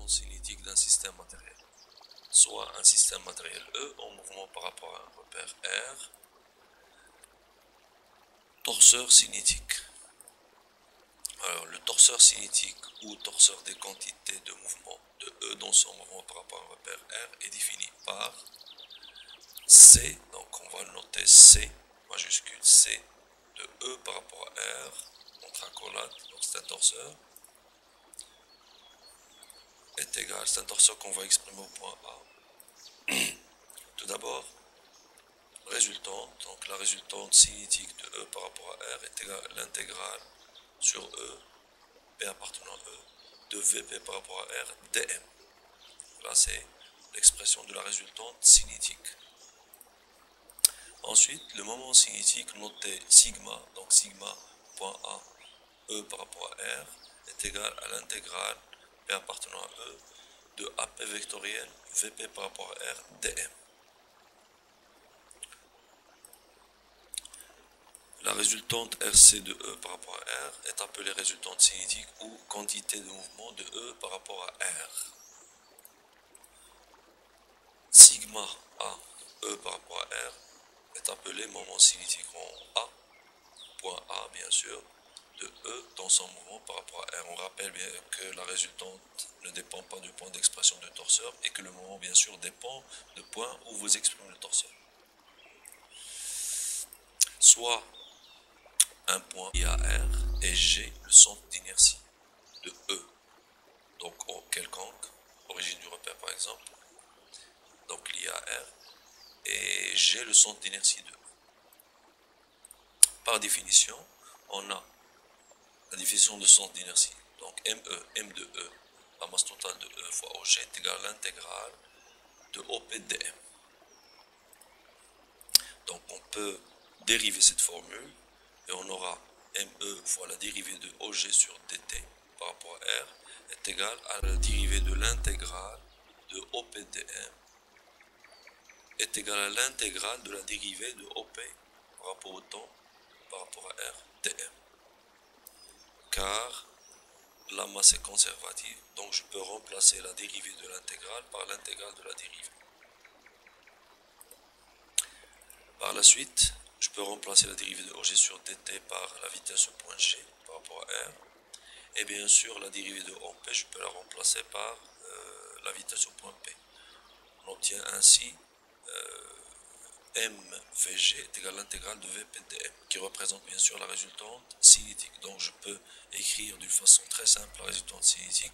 cinétique d'un système matériel. Soit un système matériel E en mouvement par rapport à un repère R, torseur cinétique. Alors, le torseur cinétique ou torseur des quantités de mouvement de E dans son mouvement par rapport à un repère R est défini par C, donc on va le noter C, majuscule C, de E par rapport à R, entre accolade, donc c'est un torseur, est égal, c'est un torseur qu'on va exprimer au point A. Tout d'abord, résultante, donc la résultante cinétique de E par rapport à R est égale à l'intégrale sur E, P appartenant à E, de VP par rapport à R, dm. Là, c'est l'expression de la résultante cinétique. Ensuite, le moment cinétique noté sigma, donc sigma point A, E par rapport à R, est égal à l'intégrale P appartenant à E de AP vectoriel VP par rapport à R, dm. La résultante RC de E par rapport à R est appelée résultante cinétique ou quantité de mouvement de E par rapport à R. Sigma A, E par rapport à R, est appelé moment cinétique en A, point A bien sûr, de E dans son mouvement par rapport à R. On rappelle bien que la résultante ne dépend pas du point d'expression du torseur et que le moment bien sûr dépend du point où vous exprimez le torseur. Soit un point IAR et G, le centre d'inertie de E, donc au quelconque, origine du repère par exemple, donc l'IAR, et G, le centre d'inertie de E. Par définition, on a la définition de centre d'inertie, donc ME, M de E, la masse totale de E fois OG est égale à l'intégrale de OP dm. Donc on peut dériver cette formule et on aura ME fois la dérivée de OG sur dt par rapport à R est égal à la dérivée de l'intégrale de OPdm est égal à l'intégrale de la dérivée de OP par rapport au temps par rapport à R dm. Car la masse est conservative, donc je peux remplacer la dérivée de l'intégrale par l'intégrale de la dérivée. Par la suite, je peux remplacer la dérivée de OG sur dt par la vitesse au point G par rapport à R. Et bien sûr, la dérivée de OP, je peux la remplacer par la vitesse au point P. On obtient ainsi MVG est égal à l'intégrale de VPdm, qui représente bien sûr la résultante cinétique. Donc je peux écrire d'une façon très simple la résultante cinétique.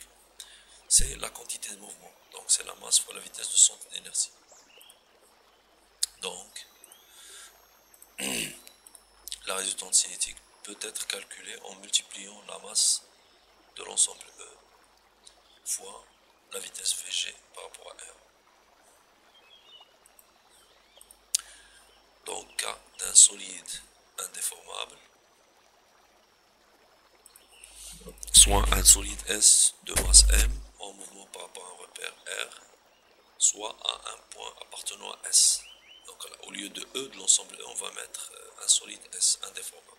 C'est la quantité de mouvement, donc c'est la masse fois la vitesse de centre d'inertie. Donc, la résultante cinétique peut être calculée en multipliant la masse de l'ensemble E fois la vitesse Vg par rapport à R. Donc, cas d'un solide indéformable, soit un solide S de masse M en mouvement par rapport à un repère R, soit à un point appartenant à S. Donc au lieu de E de l'ensemble E, on va mettre un solide S indéformable.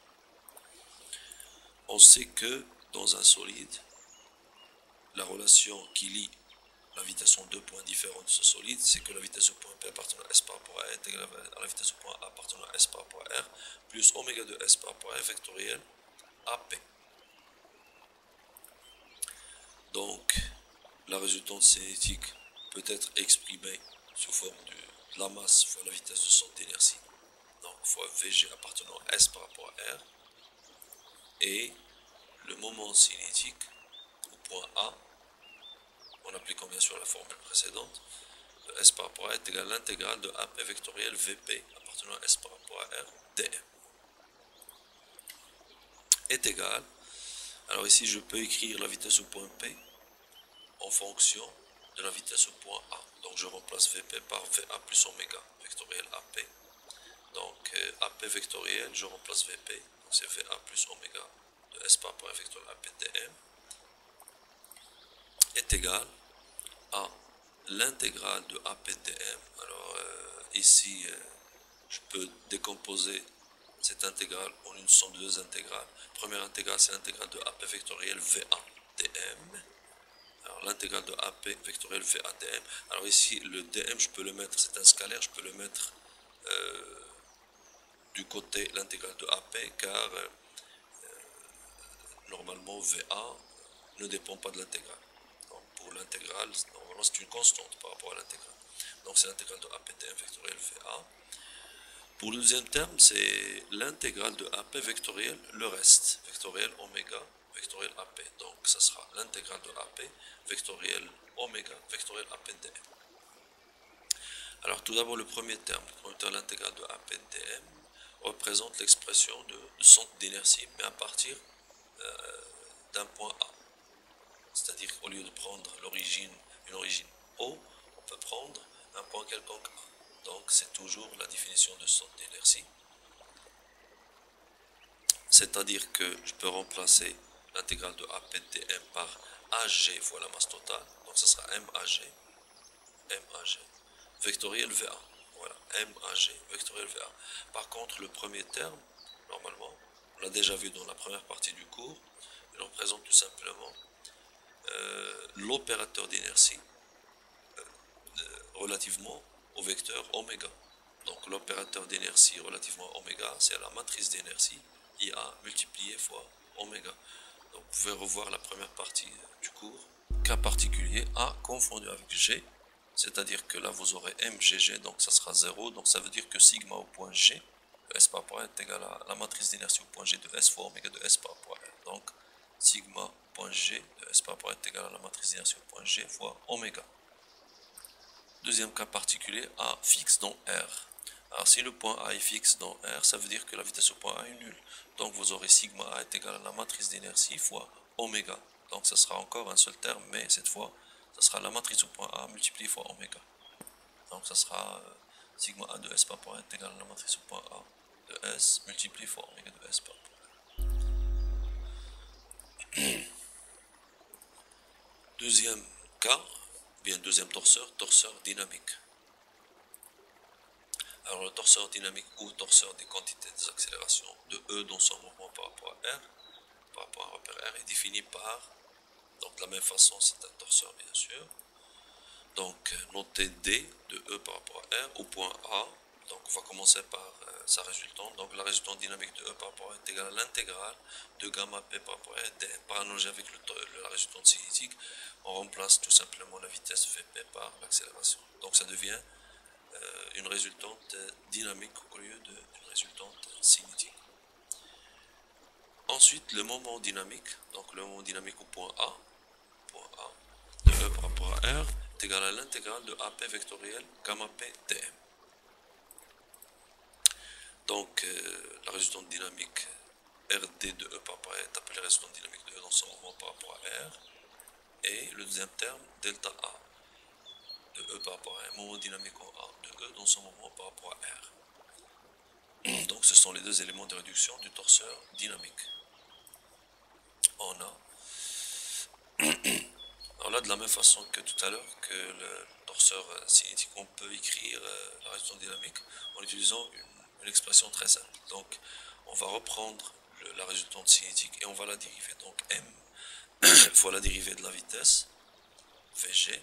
On sait que dans un solide, la relation qui lie la vitesse en deux points différents de ce solide, c'est que la vitesse au point P appartenant à S par rapport à R est égale à la vitesse au point A appartenant à S par rapport à R, plus oméga de S par rapport à R vectoriel AP. Donc, la résultante cinétique peut être exprimée sous forme de la masse fois la vitesse de centre d'inertie, donc fois Vg appartenant à S par rapport à R, et le moment cinétique au point A, en appliquant bien sûr la formule précédente, de S par rapport à R est égal à l'intégrale de AP vectoriel Vp appartenant à S par rapport à R dm est égal. Alors ici je peux écrire la vitesse au point P en fonction de la vitesse au point A. Donc je remplace Vp par Va plus oméga vectoriel AP. Donc AP vectoriel, je remplace Vp, donc c'est Va plus oméga de S par rapport à vectoriel AP dm est égal à l'intégrale de AP dm. Alors ici je peux décomposer cette intégrale en une somme de deux intégrales. Première intégrale, c'est l'intégrale de AP vectoriel VA dm Alors l'intégrale de AP vectoriel VA dm. Alors ici le dm je peux le mettre, c'est un scalaire, je peux le mettre du côté l'intégrale de AP car normalement VA ne dépend pas de l'intégrale. Pour l'intégrale, normalement c'est une constante par rapport à l'intégrale. Donc c'est l'intégrale de APTM vectoriel VA. Pour le deuxième terme, c'est l'intégrale de AP vectoriel, le reste, vectoriel oméga, vectoriel AP. Donc ça sera l'intégrale de AP vectoriel oméga, vectoriel APDM. Alors tout d'abord le premier terme, l'intégrale de APDM représente l'expression de centre d'inertie, mais à partir d'un point A. C'est-à-dire qu'au lieu de prendre une origine O, on peut prendre un point quelconque A. Donc c'est toujours la définition de centre d'inertie. C'est-à-dire que je peux remplacer l'intégrale de APDM par AG fois la masse totale. Donc ça sera MAG, vectoriel VA. Voilà, MAG, vectoriel VA. Par contre, le premier terme, normalement, on l'a déjà vu dans la première partie du cours, il représente tout simplement l'opérateur d'inertie relativement au vecteur oméga. Donc l'opérateur d'inertie relativement à oméga, c'est la matrice d'inertie IA multiplié fois oméga. Donc vous pouvez revoir la première partie du cours. Cas particulier A confondu avec G, c'est-à-dire que là vous aurez MGG, donc ça sera 0, donc ça veut dire que sigma au point G de S par rapport à R est égal à la matrice d'inertie au point G de S fois oméga de S par rapport à R. Donc sigma point G de S par rapport à R est égal à la matrice d'inertie au point G fois oméga. Deuxième cas particulier, A fixe dans R. Alors si le point A est fixe dans R, ça veut dire que la vitesse au point A est nulle. Donc vous aurez sigma A est égal à la matrice d'inertie fois oméga. Donc ça sera encore un seul terme, mais cette fois, ça sera la matrice au point A multipliée fois oméga. Donc ça sera sigma A de S par rapport à R est égal à la matrice au point A de S multipliée fois oméga de S par rapport à R. Deuxième cas, bien deuxième torseur dynamique. Alors le torseur dynamique ou torseur des quantités des accélérations de E dans son mouvement par rapport à R, par rapport à un repère R, est défini par, donc de la même façon c'est un torseur bien sûr, donc notez D de E par rapport à R au point A, donc on va commencer par sa résultante, donc la résultante dynamique de E par rapport à R est égale à l'intégrale de gamma P par rapport à R, D. Par analogie avec la résultante cinétique, on remplace tout simplement la vitesse Vp par l'accélération, donc ça devient une résultante dynamique au lieu d'une résultante cinétique. Ensuite, le moment dynamique, donc le moment dynamique au point A de E par rapport à R est égal à l'intégrale de AP vectoriel gamma P dm. Donc la résultante dynamique RD de E par rapport à R est appelée résultante dynamique de E dans son mouvement par rapport à R. Et le deuxième terme, delta A de E par rapport à R, moment dynamique en A de E dans son mouvement par rapport à R. Donc ce sont les deux éléments de réduction du torseur dynamique. On a, alors là de la même façon que tout à l'heure que le torseur cinétique, on peut écrire la résultante dynamique en utilisant une expression très simple. Donc on va reprendre la résultante cinétique et on va la dériver. Donc M fois la dérivée de la vitesse Vg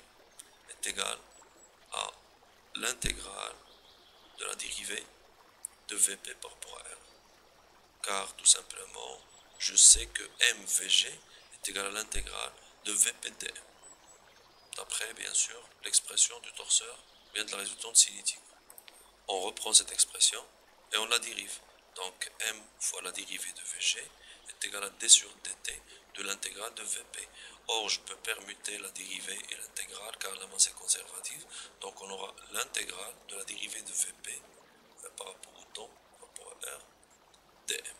est égale à l'intégrale de la dérivée de Vp par rapport à R. Car tout simplement, je sais que mvg est égal à l'intégrale de vpdm. D'après, bien sûr, l'expression du torseur vient de la résultante cinétique. On reprend cette expression et on la dérive. Donc m fois la dérivée de vg est égal à d sur dt de l'intégrale de vp. Or, je peux permuter la dérivée et l'intégrale car la masse est conservative. Donc on aura l'intégrale de la dérivée de vp par rapport au temps, par rapport à r, dm.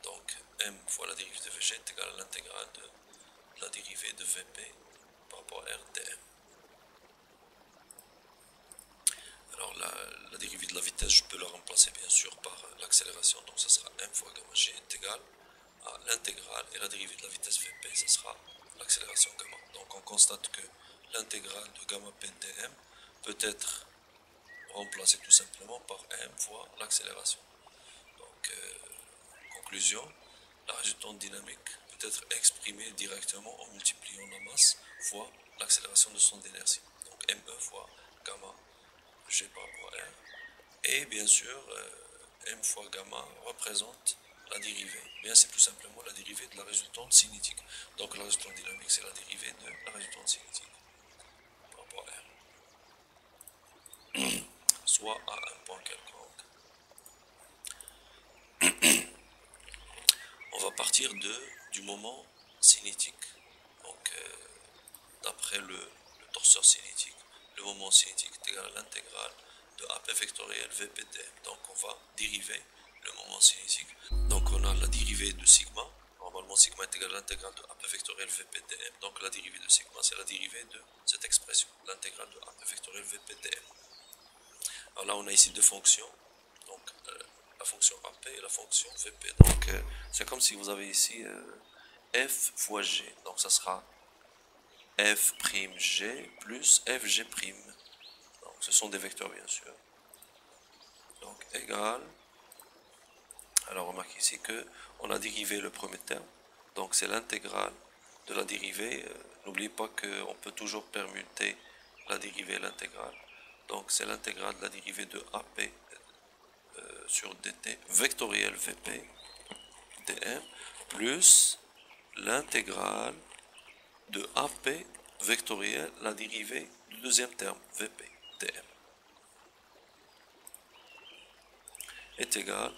Donc m fois la dérivée de vg est égale à l'intégrale de la dérivée de vp par rapport à r dm. Alors la dérivée de la vitesse, je peux la remplacer bien sûr par l'accélération, donc ça sera m fois gamma g est égal à l'intégrale, et la dérivée de la vitesse vp, ça sera l'accélération gamma. Donc on constate que l'intégrale de gamma p dm peut être remplacée tout simplement par m fois l'accélération. Donc conclusion, la résultante dynamique peut être exprimée directement en multipliant la masse fois l'accélération de son d'inertie. Donc ME fois gamma G par rapport à R. Et bien sûr, M fois gamma représente la dérivée. Bien, c'est tout simplement la dérivée de la résultante cinétique. Donc la résultante dynamique, c'est la dérivée de la résultante cinétique par rapport à R. Soit à un point quelconque. On va partir du moment cinétique. Donc, d'après le torseur cinétique, le moment cinétique est égal à l'intégrale de AP vectoriel VPTM. Donc, on va dériver le moment cinétique. Donc, on a la dérivée de sigma. Normalement, sigma est égal à l'intégrale de AP vectoriel VPTM. Donc, la dérivée de sigma, c'est la dérivée de cette expression, l'intégrale de AP vectoriel VPTM. Alors là, on a ici deux fonctions. Donc, la fonction AP et la fonction VP. Donc, c'est comme si vous avez ici f fois g. Donc, ça sera f'g plus fg'. Donc, ce sont des vecteurs, bien sûr. Donc, égal. Alors, remarquez ici que on a dérivé le premier terme. Donc, c'est l'intégrale de la dérivée. N'oubliez pas qu'on peut toujours permuter la dérivée et l'intégrale. Donc, c'est l'intégrale de la dérivée de AP sur dt vectoriel vp dm plus l'intégrale de AP vectoriel, la dérivée du deuxième terme, Vp, dm, est égal.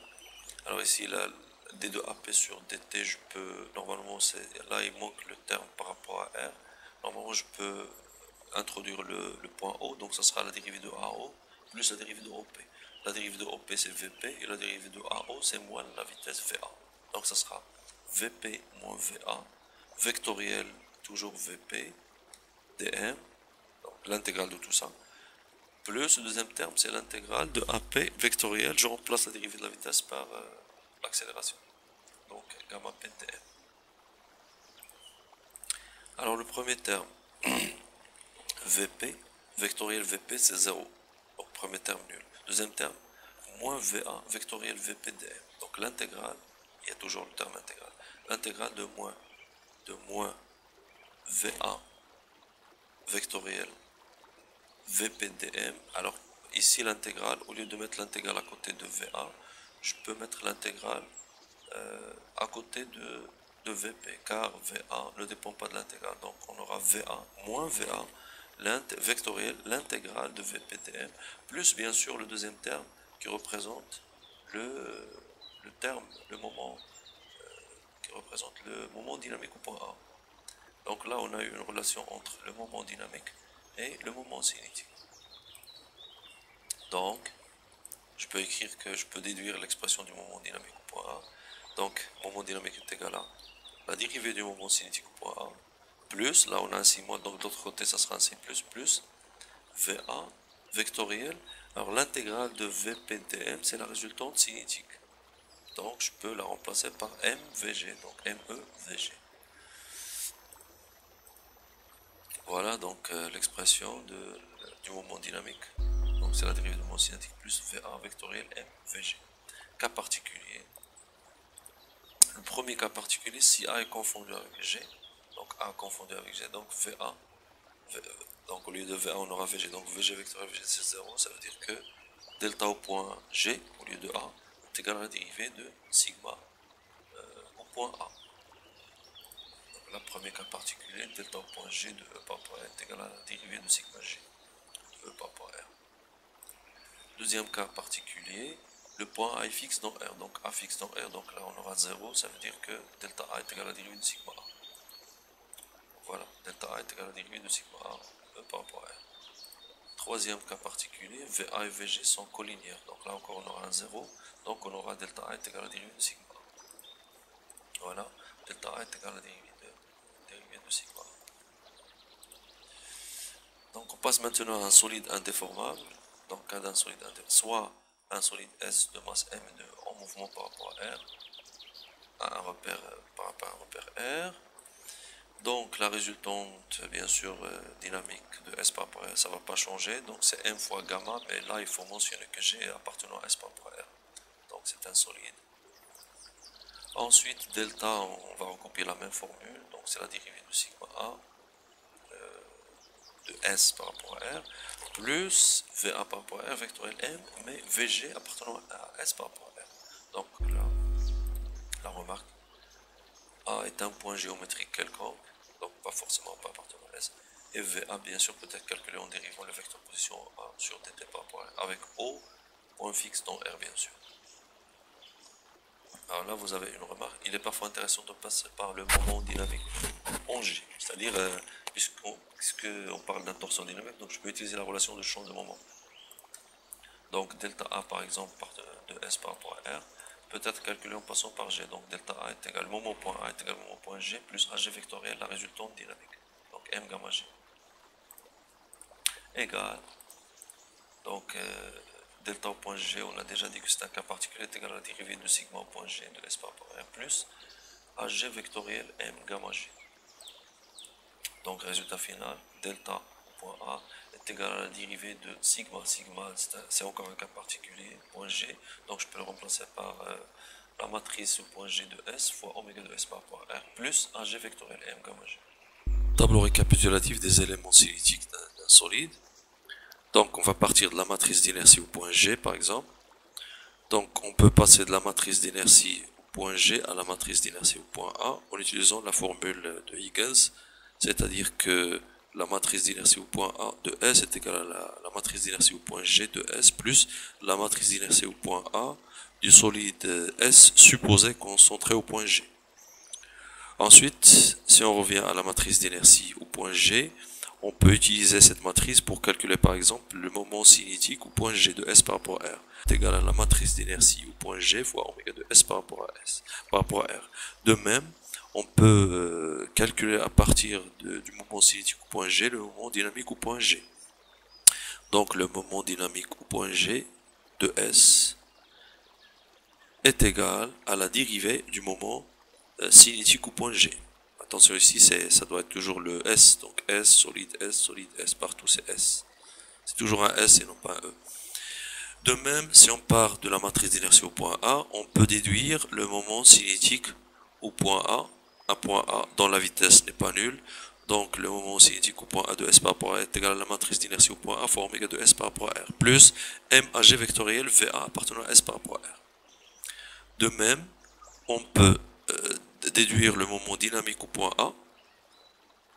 Alors ici, là, d de AP sur dt, je peux, normalement, là, il manque le terme par rapport à R. Normalement, je peux introduire le point O, donc ça sera la dérivée de AO plus la dérivée de OP. La dérivée de OP, c'est Vp, et la dérivée de AO, c'est moins la vitesse VA. Donc ça sera Vp moins VA, vectoriel, toujours Vp, dm, donc l'intégrale de tout ça, plus le deuxième terme, c'est l'intégrale de AP vectoriel, je remplace la dérivée de la vitesse par l'accélération. Donc gamma p dm. Alors le premier terme, Vp, vectoriel Vp, c'est 0. Donc premier terme nul. Deuxième terme, moins VA, vectoriel Vp dm. Donc l'intégrale, il y a toujours le terme intégral. L'intégrale de moins VA, vectoriel Vp dm. Alors ici l'intégrale, au lieu de mettre l'intégrale à côté de VA, je peux mettre l'intégrale à côté de Vp, car VA ne dépend pas de l'intégrale. Donc on aura VA moins VA, vectoriel, l'intégrale de Vp dm, plus bien sûr le deuxième terme qui représente le terme, le moment, qui représente le moment dynamique au point A. Donc là on a une relation entre le moment dynamique et le moment cinétique. Donc, je peux écrire que je peux déduire l'expression du moment dynamique au point A. Donc, moment dynamique est égal à la dérivée du moment cinétique au point A, plus, là on a un sigma, donc de l'autre côté ça sera un signe plus, VA vectoriel. Alors l'intégrale de VPDM, c'est la résultante cinétique. Donc, je peux la remplacer par MVG, donc MEVG. Voilà donc l'expression du moment dynamique. Donc c'est la dérivée du moment cinétique plus VA vectoriel MVG. Cas particulier. Le premier cas particulier, si A est confondu avec G, donc A confondu avec G, donc VA, donc au lieu de VA on aura VG, donc VG vectoriel VG c'est 0, ça veut dire que delta au point G, au lieu de A, est égal à la dérivée de sigma au point A. Le premier cas particulier, delta au point G de E par rapport à R est égal à la dérivée de sigma G de E par rapport à R. Deuxième cas particulier, le point A est fixe dans R, donc A fixe dans R, donc là on aura 0, ça veut dire que delta A est égal à la dérivée de sigma A. Voilà, delta A est égal à la dérivée de sigma A E par rapport à R. Troisième cas particulier, VA et VG sont collinéaires, donc là encore on aura un 0, donc on aura delta A est égal à la dérivée de sigma A. Voilà, delta A est égal à la dérivée de sigma A. Donc on passe maintenant à un solide indéformable. Dans le cas d'un solide indéformable, soit un solide S de masse M2 en mouvement par rapport à R, à un repère par rapport à un repère R. Donc la résultante, bien sûr, dynamique de S par rapport à R, ça ne va pas changer. Donc c'est M fois gamma, mais là il faut mentionner que G appartenant à S par rapport à R. Donc c'est un solide. Ensuite, delta, on va recopier la même formule. Donc c'est la dérivée de sigma A de S par rapport à R, plus VA par rapport à R vectoriel M, mais VG appartenant à S par rapport à R. Donc là, la remarque, A est un point géométrique quelconque, donc pas forcément pas appartenant à S, et VA bien sûr peut être calculé en dérivant le vecteur position A sur dt par rapport à R, avec O, point fixe dans R bien sûr. Alors là, vous avez une remarque. Il est parfois intéressant de passer par le moment dynamique en G. C'est-à-dire, puisqu'on parle d'un torseur dynamique, donc je peux utiliser la relation de champ de moment. Donc delta A, par exemple, de S par rapport à R, peut être calculé en passant par G. Donc delta A est égal, moment point A est égal moment point G, plus AG vectoriel, la résultante dynamique. Donc M gamma G. Égal. Donc, delta au point G, on a déjà dit que c'est un cas particulier, est égal à la dérivée de sigma au point G de S par rapport à R plus AG vectoriel M gamma G. Donc résultat final, delta au point A est égal à la dérivée de sigma. Sigma, c'est encore un cas particulier, point G. Donc je peux le remplacer par la matrice au point G de S fois oméga de S par rapport à R plus AG vectoriel M gamma G. Tableau récapitulatif des éléments cinétiques d'un solide. Donc on va partir de la matrice d'inertie au point G par exemple. Donc on peut passer de la matrice d'inertie au point G à la matrice d'inertie au point A en utilisant la formule de Huygens, c'est-à-dire que la matrice d'inertie au point A de S est égale à la matrice d'inertie au point G de S plus la matrice d'inertie au point A du solide S supposé concentré au point G. Ensuite, si on revient à la matrice d'inertie au point G, on peut utiliser cette matrice pour calculer par exemple le moment cinétique au point G de S par rapport à R. C'est égal à la matrice d'inertie au point G fois oméga de S par rapport à R. De même, on peut calculer à partir du moment cinétique au point G le moment dynamique au point G. Donc le moment dynamique au point G de S est égal à la dérivée du moment cinétique au point G. Attention ici, ça doit être toujours le S, donc S, solide, partout c'est S. C'est toujours un S et non pas un E. De même, si on part de la matrice d'inertie au point A, on peut déduire le moment cinétique au point A, un point A dont la vitesse n'est pas nulle. Donc le moment cinétique au point A de S par rapport à R est égal à la matrice d'inertie au point A fois oméga de S par rapport à R, plus MAG vectoriel VA appartenant à S par rapport à R. De même, on peut déduire le moment dynamique au point A,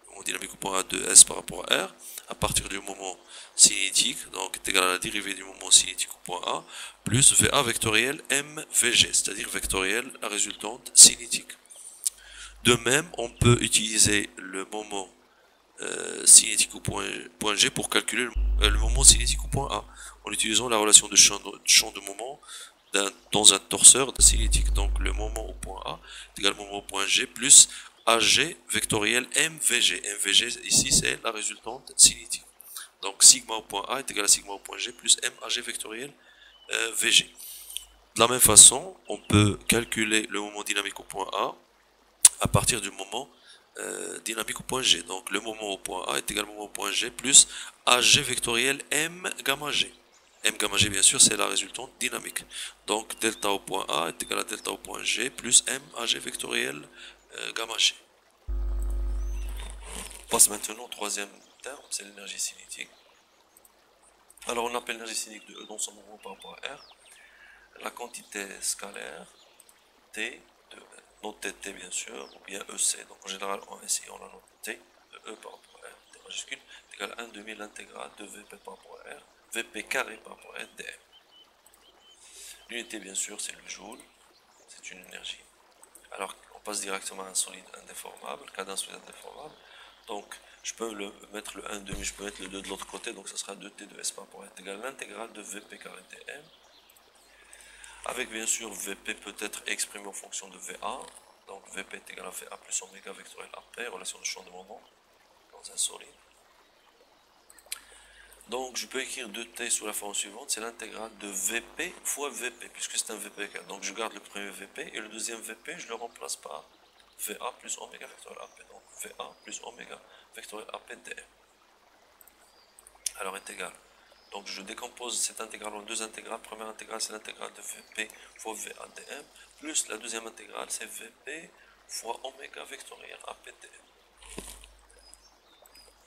le moment dynamique au point A de S par rapport à R, à partir du moment cinétique, donc est égal à la dérivée du moment cinétique au point A, plus VA vectoriel MVG, c'est-à-dire vectoriel la résultante cinétique. De même, on peut utiliser le moment cinétique au point G pour calculer le moment cinétique au point A, en utilisant la relation de champ de moment dans un torseur cinétique. Donc le moment au point A est égal au moment au point G plus AG vectoriel MVG. MVG ici c'est la résultante cinétique. Donc sigma au point A est égal à sigma au point G plus MAG vectoriel VG. De la même façon, on peut calculer le moment dynamique au point A à partir du moment dynamique au point G. Donc le moment au point A est égal au moment au point G plus AG vectoriel M gamma G. M gamma G, bien sûr, c'est la résultante dynamique. Donc delta au point A est égal à delta au point G plus M AG vectoriel gamma G. On passe maintenant au troisième terme, c'est l'énergie cinétique. Alors on appelle l'énergie cinétique de E dans son moment par rapport à R la quantité scalaire T de noté T bien sûr, ou bien EC. Donc en général en SI on la note T de E par rapport à R, T majuscule, est égal à 1 demi l'intégrale de VP par rapport à R, VP carré par rapport à R dm. L'unité bien sûr c'est le joule, c'est une énergie. Alors on passe directement à un solide indéformable, cas d'un solide indéformable. Donc je peux mettre le 1 demi, je peux mettre le 2 de l'autre côté, donc ça sera 2T de S par rapport à R est égal à l'intégrale de VP carré dm. Avec bien sûr VP peut être exprimé en fonction de VA, donc VP est égal à VA plus oméga vectoriel AP, relation de champ de moment dans un solide. Donc je peux écrire 2T sous la forme suivante, c'est l'intégrale de VP fois VP, puisque c'est un VP. Donc je garde le premier VP et le deuxième VP, je le remplace par VA plus oméga vectoriel AP. Donc VA plus oméga vectoriel AP dm. Alors est égal. Donc je décompose cette intégrale en deux intégrales. Première intégrale c'est l'intégrale de VP fois VA dm, plus la deuxième intégrale c'est VP fois oméga vectoriel AP dm.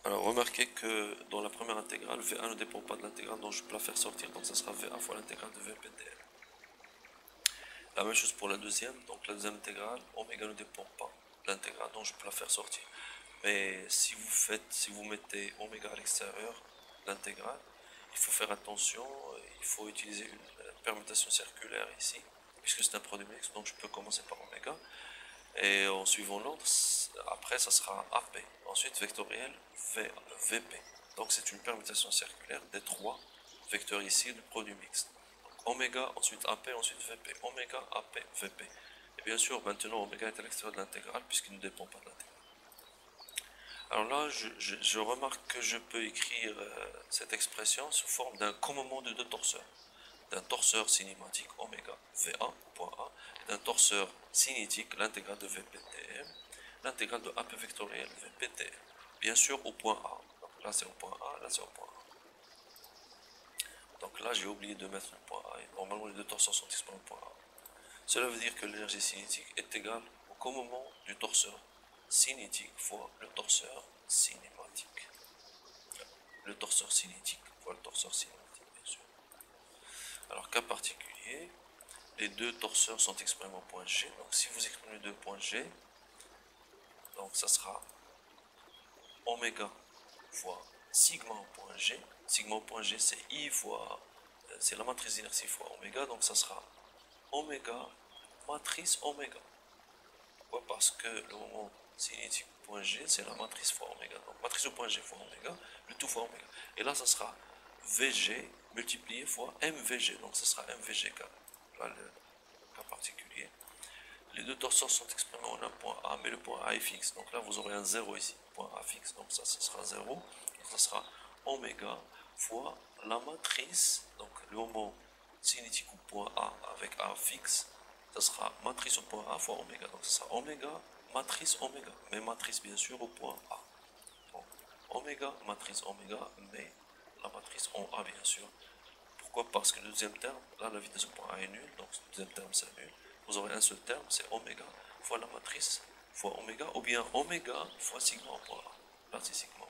Alors remarquez que dans la première intégrale, V1 ne dépend pas de l'intégrale dont je peux la faire sortir, donc ça sera V1 fois l'intégrale de VPTM. La même chose pour la deuxième, donc la deuxième intégrale, oméga ne dépend pas de l'intégrale dont je peux la faire sortir. Mais si vous mettez oméga à l'extérieur, l'intégrale, il faut faire attention, il faut utiliser une permutation circulaire ici, puisque c'est un produit mixte, donc je peux commencer par oméga, et en suivant l'ordre, après ça sera AP, ensuite vectoriel VP. Donc c'est une permutation circulaire des trois vecteurs ici du produit mixte. Donc, oméga, ensuite AP, ensuite VP, oméga, AP, VP. Et bien sûr, maintenant oméga est à l'extérieur de l'intégrale, puisqu'il ne dépend pas de l'intégrale. Alors là, je remarque que je peux écrire cette expression sous forme d'un commement de deux torseurs. D'un torseur cinématique oméga V1, point A, et d'un torseur cinétique, l'intégrale de VPTM, l'intégrale de AP vectoriel VPTM. Bien sûr au point A. Donc là c'est au point A, là c'est au point A. Donc là j'ai oublié de mettre le point A, et normalement les deux torseurs sont exprimés au point A. Cela veut dire que l'énergie cinétique est égale au commement du torseur cinétique fois le torseur cinématique. Le torseur cinétique fois le torseur cinématique, bien sûr. Alors cas particulier, les deux torseurs sont exprimés au point G. Donc si vous exprimez les deux points G, donc ça sera oméga fois sigma au point G. Sigma au point G c'est I fois, c'est la matrice d'inertie fois oméga, donc ça sera oméga matrice oméga. Pourquoi? Parce que le moment cinétique au point G, c'est la matrice fois oméga. Donc matrice au point G fois oméga, le tout fois oméga. Et là, ça sera VG multiplié fois MVG. Donc ça sera MVG cas. Là, le cas particulier. Les deux torseurs sont exprimés en un point A, mais le point A est fixe. Donc là, vous aurez un 0 ici. Point A fixe. Donc ça sera 0. Donc ça sera oméga fois la matrice. Donc le moment cinétique au point A avec A fixe, ça sera matrice au point A fois oméga. Donc ça sera oméga, matrice oméga. Mais matrice bien sûr au point A. Donc oméga, matrice oméga, mais la matrice en A bien sûr. Pourquoi? Parce que le deuxième terme, là la vitesse au point A est nulle, donc le deuxième terme c'est nul. Vous aurez un seul terme, c'est oméga fois la matrice fois oméga, ou bien oméga fois sigma au point A. Là c'est sigma au